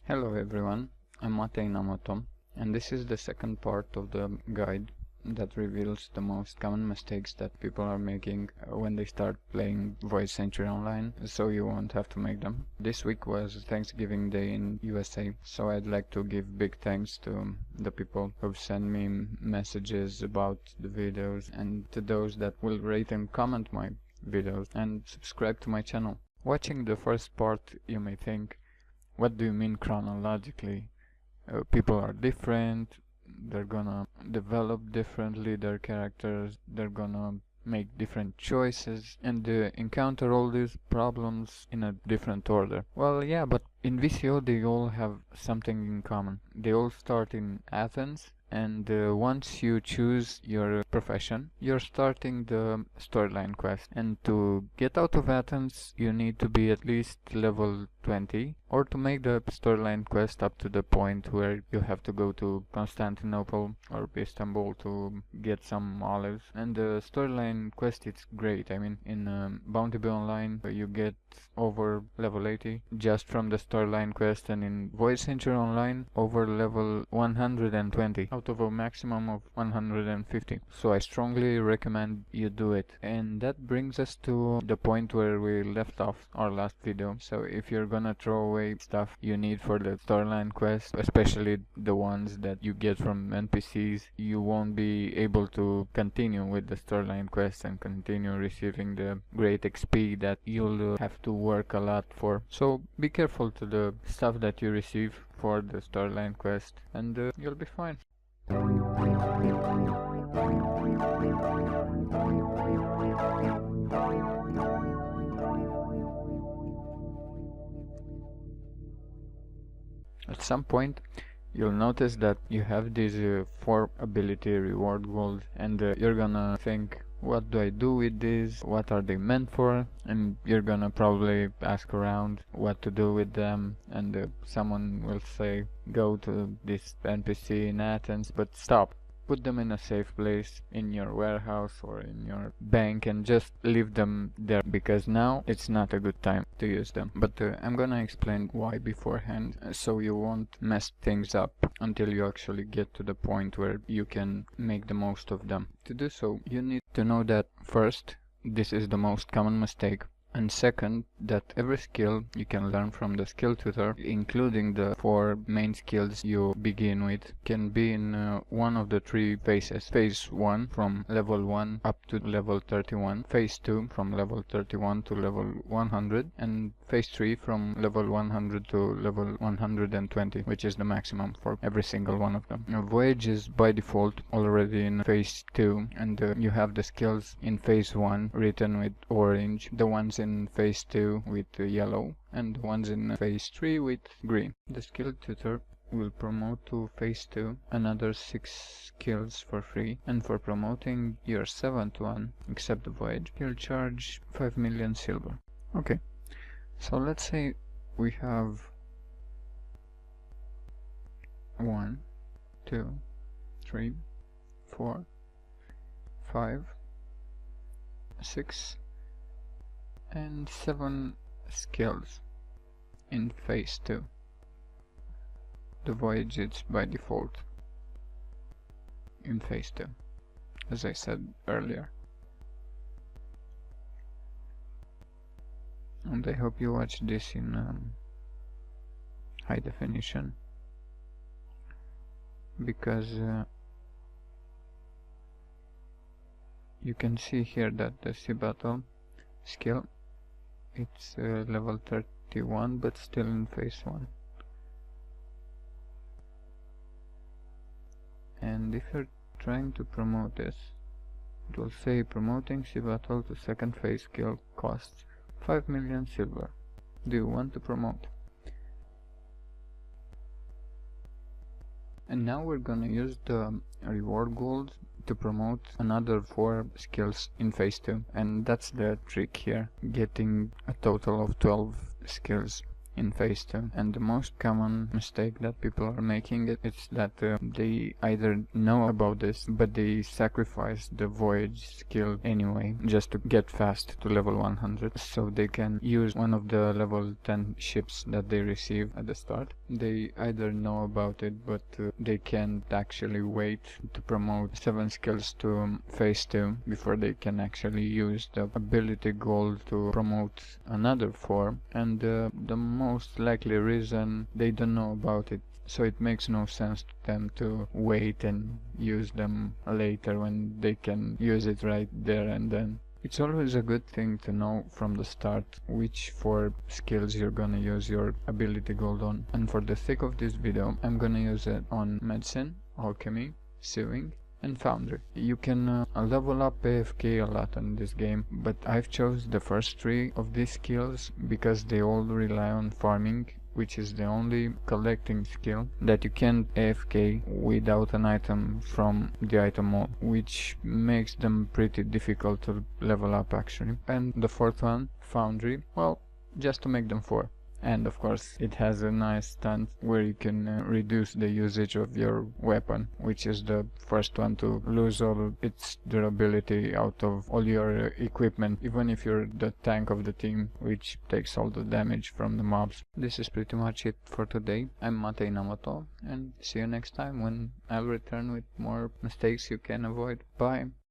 Hello everyone, I'm Matei Namato, and this is the second part of the guide that reveals the most common mistakes that people are making when they start playing Voyage Century Online, so you won't have to make them. This week was Thanksgiving Day in USA, so I'd like to give big thanks to the people who've sent me messages about the videos and to those that will rate and comment my videos and subscribe to my channel. Watching the first part, you may think, what do you mean chronologically? People are different, they're gonna develop differently their characters, they're gonna make different choices and encounter all these problems in a different order. Well, yeah, but in VCO they all have something in common. They all start in Athens, and once you choose your profession, you're starting the storyline quest. And to get out of Athens, you need to be at least level 20, or to make the storyline quest up to the point where you have to go to Constantinople or Istanbul to get some olives. And the storyline quest, it's great. I mean, in Bounty Bay Online, you get over level 80 just from the storyline quest, and in Voyage Century Online, over level 120 out of a maximum of 150. So I strongly recommend you do it. And that brings us to the point where we left off our last video. So if you're gonna throw away stuff you need for the storyline quest, especially the ones that you get from NPCs, you won't be able to continue with the storyline quest and continue receiving the great XP that you'll have to work a lot for. So be careful to the stuff that you receive for the storyline quest, and you'll be fine. At some point you'll notice that you have these 4 ability reward goals, and you're gonna think, what do I do with these? What are they meant for? And you're gonna probably ask around what to do with them, and someone will say, go to this NPC in Athens, but stop. Put them in a safe place, in your warehouse or in your bank, and just leave them there, because now it's not a good time to use them. But I'm gonna explain why beforehand, so you won't mess things up until you actually get to the point where you can make the most of them. To do so, you need to know that first, this is the most common mistake, and second, that every skill you can learn from the skill tutor, including the 4 main skills you begin with, can be in one of the 3 phases. Phase 1 from level 1 up to level 31, Phase 2 from level 31 to level 100, and Phase 3 from level 100 to level 120, which is the maximum for every single one of them. Voyage is by default already in Phase 2, and you have the skills in Phase 1 written with orange, the ones in Phase 2 with yellow, and the ones in Phase 3 with green. The skill tutor will promote to Phase 2 another 6 skills for free, and for promoting your 7th one, except the Voyage, he'll charge 5 million silver. Okay, so let's say we have 1, 2, 3, 4, 5, 6, and 7 skills in Phase 2. The Voyage is by default in Phase 2, as I said earlier. And I hope you watch this in high definition, because you can see here that the sea battle skill, it's level 31 but still in Phase 1. And if you're trying to promote this, it will say promoting sea battle to 2nd phase skill costs 5 million silver. Do you want to promote? And now we're gonna use the reward gold to promote another 4 skills in Phase 2, and that's the trick here, getting a total of 12 skills in phase 2. And the most common mistake that people are making it's that they either know about this, but they sacrifice the voyage skill anyway just to get fast to level 100, so they can use one of the level 10 ships that they receive at the start. They either know about it, but they can't actually wait to promote 7 skills to phase 2 before they can actually use the ability gold to promote another 4. And the most likely reason, they don't know about it, so it makes no sense to them to wait and use them later when they can use it right there and then. It's always a good thing to know from the start which 4 skills you're gonna use your ability gold on. And for the sake of this video, I'm gonna use it on medicine, alchemy, sewing, and foundry. You can level up AFK a lot in this game, but I've chose the first 3 of these skills because they all rely on farming, which is the only collecting skill that you can't AFK without an item from the item mall, which makes them pretty difficult to level up actually. And the 4th one, foundry, well, just to make them 4. And of course it has a nice stunt where you can reduce the usage of your weapon, which is the first one to lose all its durability out of all your equipment, even if you're the tank of the team, which takes all the damage from the mobs. This is pretty much it for today. I'm Matei Namato, and see you next time when I'll return with more mistakes you can avoid. Bye!